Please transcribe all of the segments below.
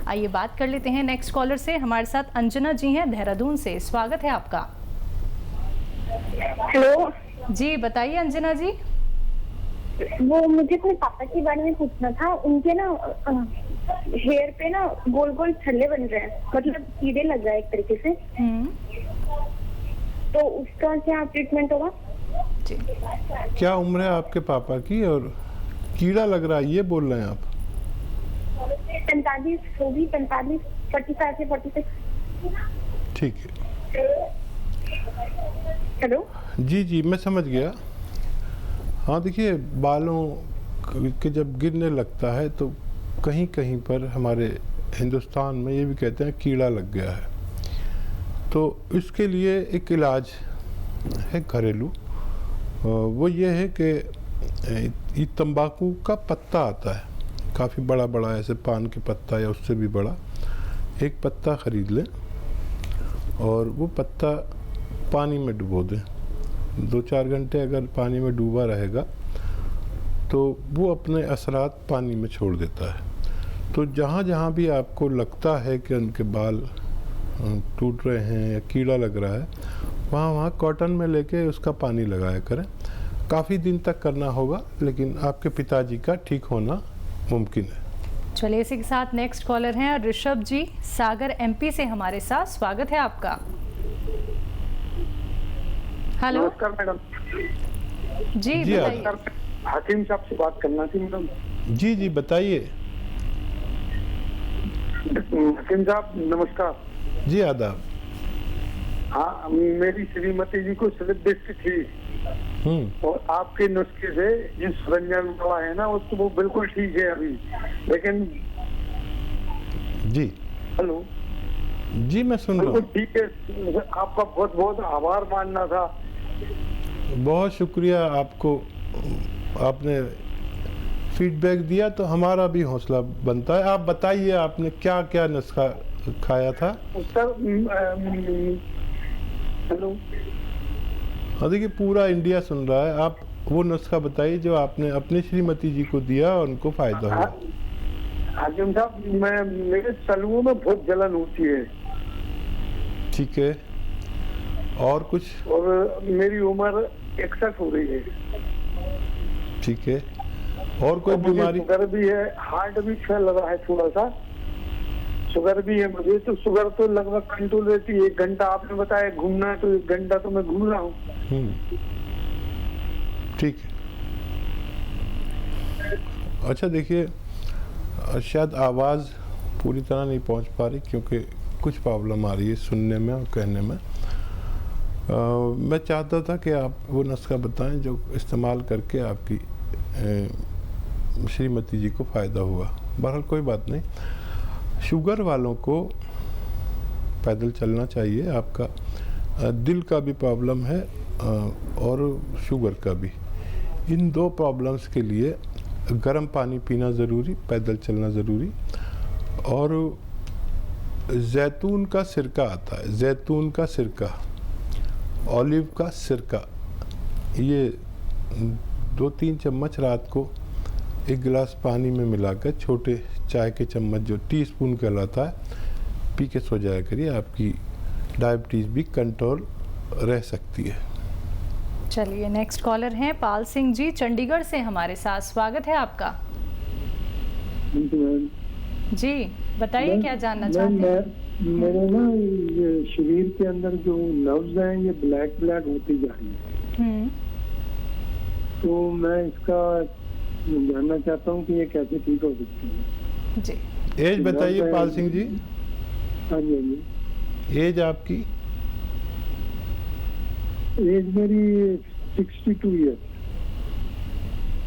आइए बात कर लेते हैं नेक्स्ट कॉलर से। हमारे साथ अंजना जी हैं देहरादून से, स्वागत है आपका। हेलो जी बताइए अंजना जी। वो मुझे अपने पापा के बारे में पूछना था। उनके ना हेयर पे ना गोल गोल छल्ले बन रहे हैं, मतलब कीड़े लग रहा है एक तरीके से। तो उसका क्या ट्रीटमेंट होगा? जी। क्या उम्र है आपके पापा की और कीड़ा लग रहा है ये बोल रहे हैं आप? 45 होगी, 45, 45 से 46। ठीक है। हेलो जी जी मैं समझ गया। हाँ देखिए, बालों के जब गिरने लगता है तो कहीं कहीं पर हमारे हिंदुस्तान में ये भी कहते हैं कीड़ा लग गया है। तो इसके लिए एक इलाज है घरेलू। वो ये है कि ये तंबाकू का पत्ता आता है, काफ़ी बड़ा बड़ा, ऐसे पान के पत्ता या उससे भी बड़ा। एक पत्ता ख़रीद लें और वो पत्ता पानी में डुबो दें। 2-4 घंटे अगर पानी में डूबा रहेगा तो वो अपने असरात पानी में छोड़ देता है। तो जहाँ जहाँ भी आपको लगता है कि उनके बाल टूट रहे हैं या कीड़ा लग रहा है, वहाँ वहाँ कॉटन में लेके उसका पानी लगाया करें। काफ़ी दिन तक करना होगा, लेकिन आपके पिताजी का ठीक होना मुमकिन है। चलिए इसी के साथ नेक्स्ट कॉलर हैं ऋषभ जी, सागर एमपी से हमारे साथ, स्वागत है आपका। हेलो नमस्कार मैडम। जी जी बताइए। हकीम साहब से बात करना थी मैडम। जी जी बताइए। हकीम साहब नमस्कार। जी आदाब। हाँ, मेरी श्रीमती जी को स्लिप डिस्क थी और आपके नुस्खे से जिस सरंजाम वाला है ना उसको वो बिल्कुल ठीक है अभी, लेकिन जी हेलो जी मैं सुन रहा बिल्कुल हूँ। ठीक है। आपका बहुत बहुत आभार मानना था। बहुत शुक्रिया आपको, आपने फीडबैक दिया तो हमारा भी हौसला बनता है। आप बताइए आपने क्या क्या नुस्खा खाया था? सर हेलो, हाँ देखिए पूरा इंडिया सुन रहा है। आप वो नुस्खा बताइए जो आपने अपनी श्रीमती जी को दिया और उनको फायदा हुआ। हाकिम साहब मेरे तलुओं में बहुत जलन होती है। ठीक है, और कुछ? और मेरी उम्र 61 हो रही है। ठीक है, और कोई बीमारी? शुगर भी है, हार्ट भी फैल रहा है थोड़ा सा, शुगर भी है मुझे। तो शुगर तो लगभग कंट्रोल रहती है। 1 घंटा आपने बताया घूमना है तो 1 घंटा तो मैं घूम रहा हूँ। ठीक है। अच्छा देखिए, शायद आवाज़ पूरी तरह नहीं पहुंच पा रही क्योंकि कुछ प्रॉब्लम आ रही है सुनने में और कहने में। मैं चाहता था कि आप वो नुस्खा बताएं जो इस्तेमाल करके आपकी श्रीमती जी को फ़ायदा हुआ। बहरहाल कोई बात नहीं। शुगर वालों को पैदल चलना चाहिए। आपका दिल का भी प्रॉब्लम है और शुगर का भी। इन 2 प्रॉब्लम्स के लिए गर्म पानी पीना ज़रूरी, पैदल चलना ज़रूरी। और जैतून का सिरका आता है, जैतून का सिरका, ऑलिव का सिरका, ये 2-3 चम्मच रात को 1 गिलास पानी में मिलाकर, छोटे चाय के चम्मच जो टीस्पून कहलाता है, पी के सो जाया करिए। आपकी डायबिटीज़ भी कंट्रोल रह सकती है। चलिए नेक्स्ट कॉलर हैं पाल सिंह जी, चंडीगढ़ से हमारे साथ, स्वागत है आपका। जी बताइए क्या जानना चाहते हैं? मेरे ना ये शरीर के अंदर जो नर्व्स हैं ये ब्लैक ब्लैक होती जा रही है। तो मैं इसका जानना चाहता हूँ कि ये कैसे ठीक हो सकती है। जी एज बताइए पाल सिंह जी। हाँ जी, हाँ जी। एज आपकी? एज मेरी 62 ईयर।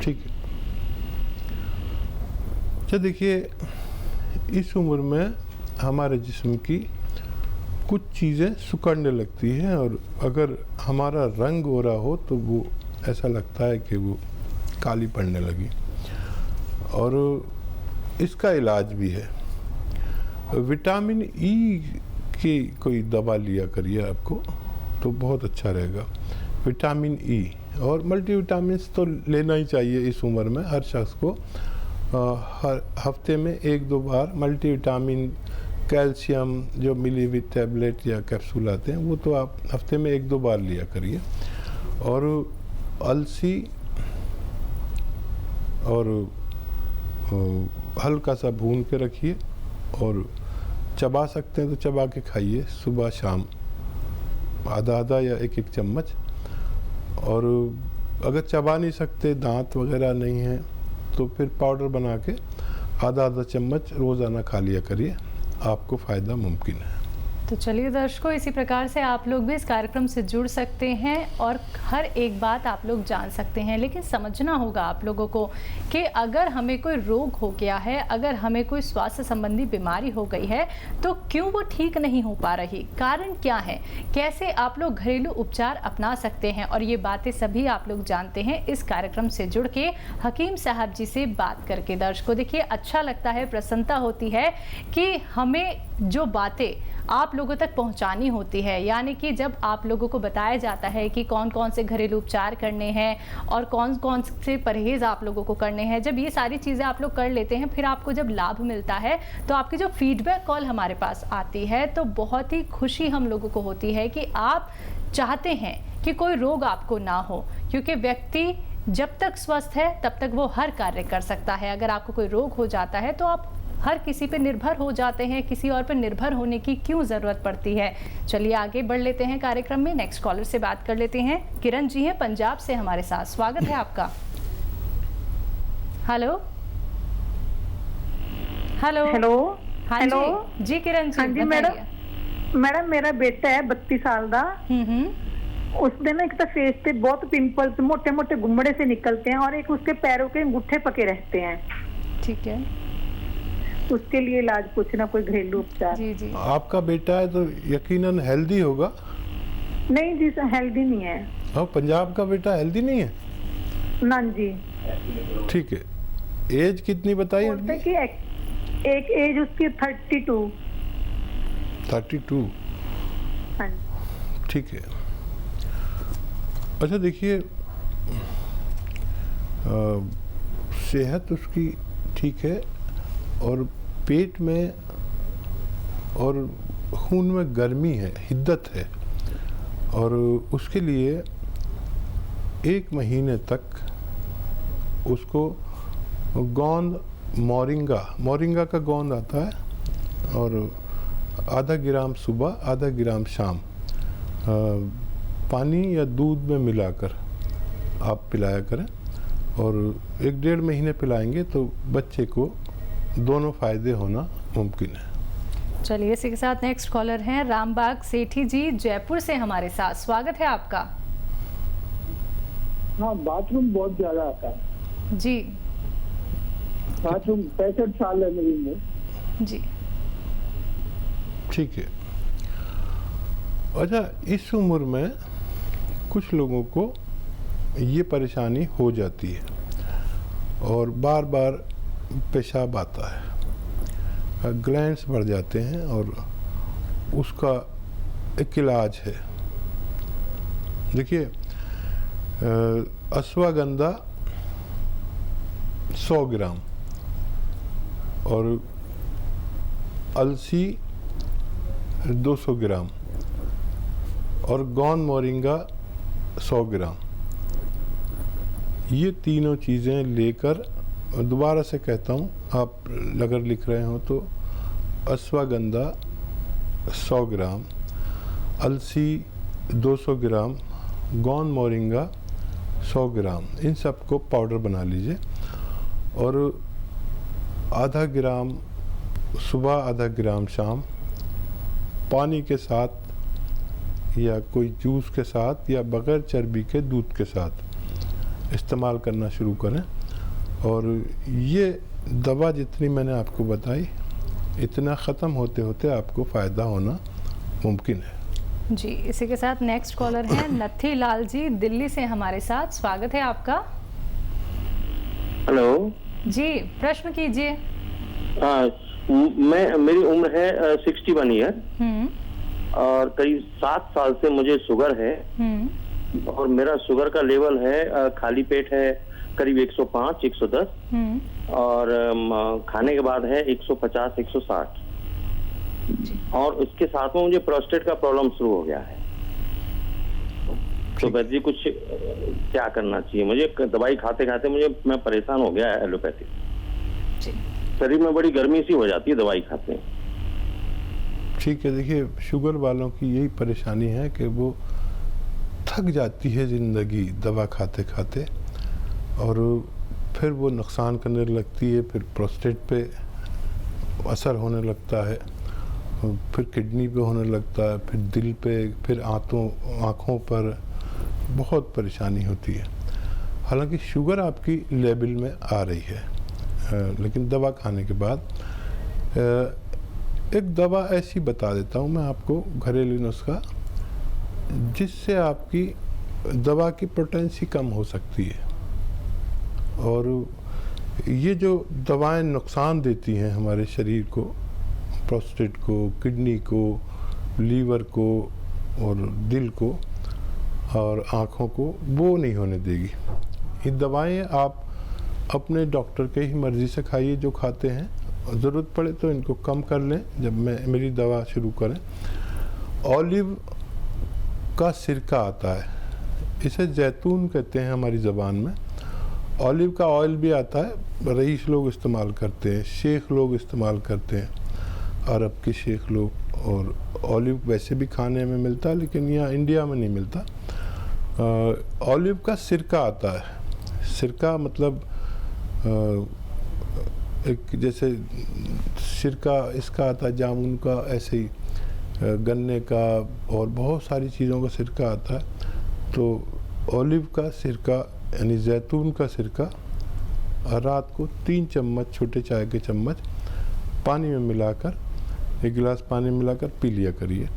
ठीक है। अच्छा देखिए, इस उम्र में हमारे जिस्म की कुछ चीज़ें सिकुड़ने लगती हैं और अगर हमारा रंग हो रहा हो तो वो ऐसा लगता है कि वो काली पड़ने लगी। और इसका इलाज भी है। विटामिन ई की कोई दवा लिया करिए आपको तो बहुत अच्छा रहेगा। विटामिन ई और मल्टीविटामिन्स तो लेना ही चाहिए इस उम्र में हर शख्स को। हर हफ्ते में 1-2 बार मल्टीविटामिन, कैल्शियम जो मिली हुई टैबलेट या कैप्सूल आते हैं वो तो आप हफ्ते में 1-2 बार लिया करिए। और अलसी और हल्का सा भून के रखिए और चबा सकते हैं तो चबा के खाइए सुबह शाम, आधा या एक चम्मच। और अगर चबा नहीं सकते, दांत वगैरह नहीं है, तो फिर पाउडर बना के आधा चम्मच रोज़ाना खा लिया करिए, आपको फ़ायदा मुमकिन है। तो चलिए दर्शकों, इसी प्रकार से आप लोग भी इस कार्यक्रम से जुड़ सकते हैं और हर एक बात आप लोग जान सकते हैं। लेकिन समझना होगा आप लोगों को कि अगर हमें कोई रोग हो गया है, अगर हमें कोई स्वास्थ्य संबंधी बीमारी हो गई है, तो क्यों वो ठीक नहीं हो पा रही, कारण क्या है, कैसे आप लोग घरेलू उपचार अपना सकते हैं, और ये बातें सभी आप लोग जानते हैं इस कार्यक्रम से जुड़ के हकीम साहब जी से बात करके। दर्शकों देखिए, अच्छा लगता है, प्रसन्नता होती है कि हमें जो बातें आप लोगों तक पहुंचानी होती है, यानी कि जब आप लोगों को बताया जाता है कि कौन कौन से घरेलू उपचार करने हैं और कौन कौन से परहेज़ आप लोगों को करने हैं, जब ये सारी चीज़ें आप लोग कर लेते हैं, फिर आपको जब लाभ मिलता है तो आपकी जो फीडबैक कॉल हमारे पास आती है तो बहुत ही खुशी हम लोगों को होती है कि आप चाहते हैं कि कोई रोग आपको ना हो, क्योंकि व्यक्ति जब तक स्वस्थ है तब तक वो हर कार्य कर सकता है। अगर आपको कोई रोग हो जाता है तो आप हर किसी पे निर्भर हो जाते हैं, किसी और पे निर्भर होने की क्यों ज़रूरत पड़ती है। चलिए आगे बढ़ लेते हैं कार्यक्रम में, नेक्स्ट कॉलर से बात कर लेते हैं। किरण जी हैं पंजाब से हमारे साथ, स्वागत है आपका। Hello hello hello. हाँ हेलो जी किरण जी। हाँ जी मैडम मेरा बेटा है 32 साल का। उसने ना एक तो फेस पे बहुत पिंपल्स, मोटे मोटे गुम्मड़े से निकलते हैं और एक उसके पैरों के अंगूठे पके रहते हैं। ठीक है, उसके लिए इलाज पूछना, कोई घरेलू उपचार। जी जी। आपका बेटा है तो यकीनन हेल्दी होगा। नहीं जी सर, हेल्दी नहीं है। हाँ, पंजाब का बेटा हेल्दी नहीं है। ना जी। ठीक है, एज कितनी बताइए? बोलते कि एक एज उसकी 32। 32। हाँ। ठीक है। अच्छा देखिए, सेहत उसकी ठीक है और पेट में और खून में गर्मी है, हिद्दत है, और उसके लिए 1 महीने तक उसको गोंद मोरिंगा का गोंद आता है और आधा ग्राम सुबह, आधा ग्राम शाम पानी या दूध में मिलाकर आप पिलाया करें, और 1-1.5 महीने पिलाएंगे तो बच्चे को दोनों फायदे होना मुमकिन है। चलिए इसी के साथ नेक्स्ट कॉलर हैं रामबाग सेठी जी जयपुर से हमारे साथ, स्वागत है आपका। हाँ, बाथरूम बहुत ज्यादा आता है जी। बाथरूम 65 साल है मेरी उम्र। जी ठीक है। अच्छा, इस उम्र में कुछ लोगों को ये परेशानी हो जाती है और बार बार पेशाब आता है, ग्लैंड्स बढ़ जाते हैं, और उसका एक इलाज है। देखिए, अश्वगंधा 100 ग्राम और अलसी 200 ग्राम और गोंद मोरिंगा 100 ग्राम, ये तीनों चीज़ें लेकर, दोबारा से कहता हूँ, आप अगर लिख रहे हो तो अश्वगंधा 100 ग्राम, अलसी 200 ग्राम, गोंद मोरिंगा 100 ग्राम, इन सबको पाउडर बना लीजिए और आधा ग्राम सुबह, आधा ग्राम शाम पानी के साथ या कोई जूस के साथ या बगैर चर्बी के दूध के साथ इस्तेमाल करना शुरू करें। और ये दवा जितनी मैंने आपको बताई, इतना ख़त्म होते होते आपको फ़ायदा होना मुमकिन है। जी, इसी के साथ नेक्स्ट कॉलर हैं नथी लाल जी दिल्ली से हमारे साथ, स्वागत है आपका। हेलो जी, प्रश्न कीजिए। मेरी उम्र है 61 ईयर और करीब 7 साल से मुझे शुगर है और मेरा शुगर का लेवल है, खाली पेट है करीब 105, 110 और खाने के बाद है 150, 160 और उसके साथ में मुझे प्रोस्टेट का प्रॉब्लम शुरू हो गया है। तो वैद्य जी कुछ क्या करना चाहिए मुझे? दवाई खाते खाते मैं परेशान हो गया है एलोपैथी। शरीर में बड़ी गर्मी सी हो जाती है दवाई खाते हैं। ठीक है, देखिए शुगर वालों की यही परेशानी है कि वो थक जाती है ज़िंदगी दवा खाते खाते और फिर वो नुकसान करने लगती है, फिर प्रोस्टेट पे असर होने लगता है, फिर किडनी पे होने लगता है, फिर दिल पे, फिर आँखों पर बहुत परेशानी होती है। हालांकि शुगर आपकी लेवल में आ रही है, लेकिन दवा खाने के बाद एक दवा ऐसी बता देता हूँ मैं आपको, घरेलू नुस्खा, जिससे आपकी दवा की पोटेंसी कम हो सकती है। और ये जो दवाएं नुकसान देती हैं हमारे शरीर को, प्रोस्टेट को, किडनी को, लीवर को और दिल को और आँखों को, वो नहीं होने देगी। ये दवाएं आप अपने डॉक्टर के ही मर्ज़ी से खाइए जो खाते हैं, ज़रूरत पड़े तो इनको कम कर लें जब मेरी दवा शुरू करें। ऑलिव का सिरका आता है, इसे जैतून कहते हैं हमारी ज़बान में। ऑलिव का ऑयल भी आता है, रईस लोग इस्तेमाल करते हैं, शेख लोग इस्तेमाल करते हैं, अरब के शेख लोग। और ऑलिव वैसे भी खाने में मिलता है लेकिन यहाँ इंडिया में नहीं मिलता। ऑलिव का सिरका आता है। सिरका मतलब एक जैसे सिरका इसका आता है जामुन का, ऐसे ही गन्ने का और बहुत सारी चीज़ों का सिरका आता है। तो ऑलिव का सिरका यानी जैतून का सिरका रात को 3 चम्मच, छोटे चाय के चम्मच पानी में मिलाकर, 1 गिलास पानी में मिलाकर पी लिया करिए।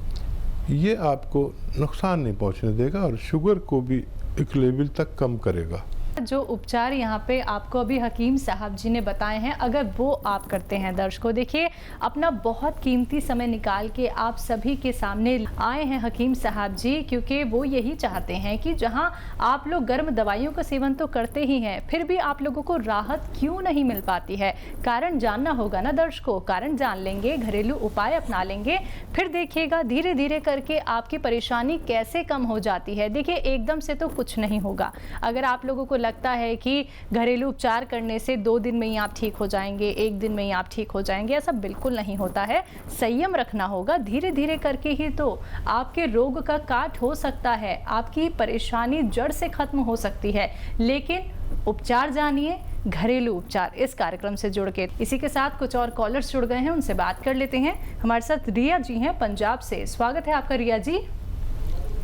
ये आपको नुकसान नहीं पहुंचने देगा और शुगर को भी एक लेवल तक कम करेगा। जो उपचार यहाँ पे आपको अभी हकीम साहब जी ने बताए हैं, अगर वो आप करते हैं दर्शकों, देखिए अपना बहुत कीमती समय निकाल के आप सभी के सामने आए हैं हकीम साहब जी, क्योंकि वो यही चाहते हैं कि जहाँ आप लोग गर्म दवाइयों का सेवन तो करते ही हैं, फिर भी आप लोगों को राहत क्यों नहीं मिल पाती है। कारण जानना होगा ना दर्शकों, कारण जान लेंगे, घरेलू उपाय अपना लेंगे, फिर देखिएगा धीरे धीरे करके आपकी परेशानी कैसे कम हो जाती है। देखिए एकदम से तो कुछ नहीं होगा। अगर आप लोगों को लगता है कि घरेलू उपचार करने से 2 दिन में ही आप ठीक हो जाएंगे, 1 दिन में ही आप ठीक हो जाएंगे, ऐसा बिल्कुल नहीं होता है। संयम रखना होगा, धीरे धीरे करके ही तो आपके रोग का काट हो सकता है, आपकी परेशानी जड़ से खत्म हो सकती है। लेकिन उपचार जानिए, घरेलू उपचार, इस कार्यक्रम से जुड़ के। इसी के साथ कुछ और कॉलर्स जुड़ गए हैं, उनसे बात कर लेते हैं। हमारे साथ रिया जी हैं पंजाब से। स्वागत है आपका रिया जी।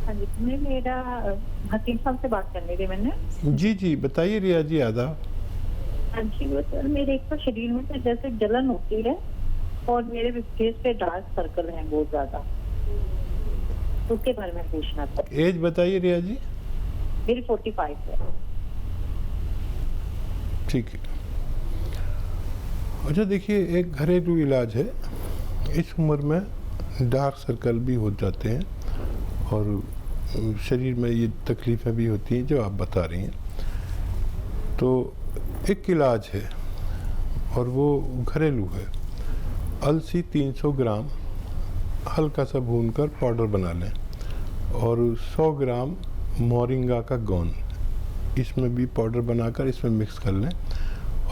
हाँ जी, मेरा हकीम साहब से बात करनी थी मैंने। जी जी बताइए रिया जी। आदाब। हाँ जी, वो सर मेरे एक तो शरीर में से जैसे जलन होती है और मेरे फेस पे डार्क सर्कल हैं बहुत ज्यादा, उसके बारे में पूछना था। एज बताइए रिया जी। मेरी 45 है। ठीक है। अच्छा देखिए, एक घरेलू इलाज है। इस उम्र में डार्क सर्कल भी हो जाते हैं और शरीर में ये तकलीफ़ें भी होती हैं जो आप बता रही हैं। तो एक इलाज है और वो घरेलू है। अलसी 300 ग्राम हल्का सा भूनकर पाउडर बना लें और 100 ग्राम मोरिंगा का गोंद इसमें भी पाउडर बनाकर इसमें मिक्स कर लें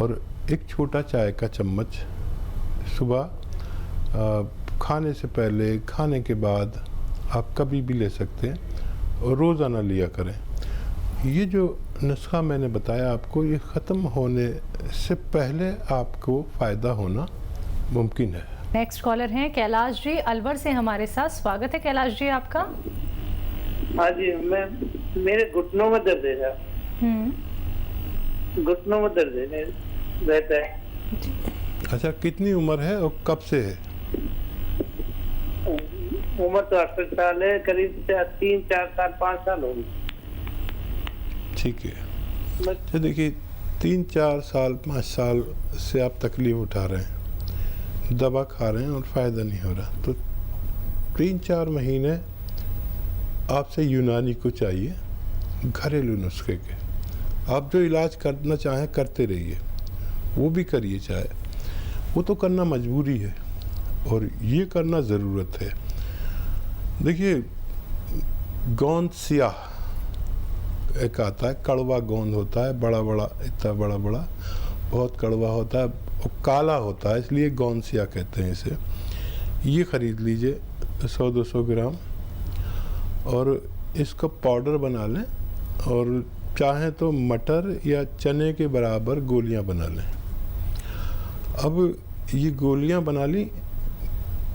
और एक छोटा चाय का चम्मच सुबह खाने से पहले, खाने के बाद आप कभी भी ले सकते हैं और रोज़ाना लिया करें। ये जो नुस्खा मैंने बताया आपको, ये ख़त्म होने से पहले आपको फ़ायदा होना मुमकिन है। नेक्स्ट कॉलर हैं कैलाश जी अलवर से हमारे साथ। स्वागत है कैलाश जी आपका। हाँ जी, मेरे घुटनों में दर्द है। घुटनों में दर्द रहता है। अच्छा, कितनी उम्र है और कब से है? उम्र तो 68 साल है, करीब 3, 4 साल, 5 साल होगी। ठीक है। तो देखिए 3, 4 साल, 5 साल से आप तकलीफ उठा रहे हैं, दवा खा रहे हैं और फ़ायदा नहीं हो रहा, तो 3-4 महीने आपसे यूनानी को चाहिए, घरेलू नुस्खे के, आप जो इलाज करना चाहें करते रहिए, वो भी करिए, चाहे वो तो करना मजबूरी है और ये करना ज़रूरत है। देखिए, गोंद सियाह एक आता है, कड़वा गोंद होता है, बड़ा बड़ा, इतना बड़ा बड़ा, बहुत कड़वा होता है और काला होता है, इसलिए गोंद सियाह कहते हैं इसे। ये ख़रीद लीजिए 100-200 ग्राम और इसका पाउडर बना लें और चाहें तो मटर या चने के बराबर गोलियां बना लें। अब ये गोलियां बना ली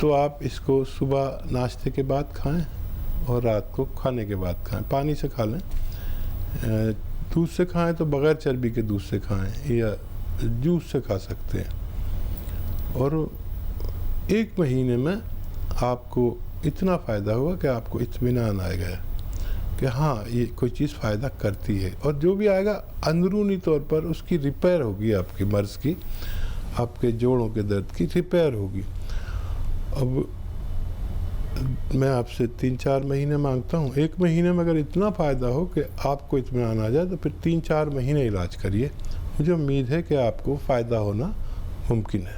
तो आप इसको सुबह नाश्ते के बाद खाएं और रात को खाने के बाद खाएं। पानी से खा लें, दूध से खाएं तो बग़ैर चर्बी के दूध से खाएं या जूस से खा सकते हैं। और 1 महीने में आपको इतना फ़ायदा होगा कि आपको इत्मीनान आएगा कि हाँ, ये कोई चीज़ फ़ायदा करती है। और जो भी आएगा अंदरूनी तौर पर उसकी रिपेयर होगी, आपकी मर्ज़ की, आपके जोड़ों के दर्द की रिपेयर होगी। अब मैं आपसे 3-4 महीने मांगता हूँ। 1 महीने में अगर इतना फ़ायदा हो कि आपको इत्मीनान आ जाए तो फिर 3-4 महीने इलाज करिए। मुझे उम्मीद है कि आपको फ़ायदा होना मुमकिन है।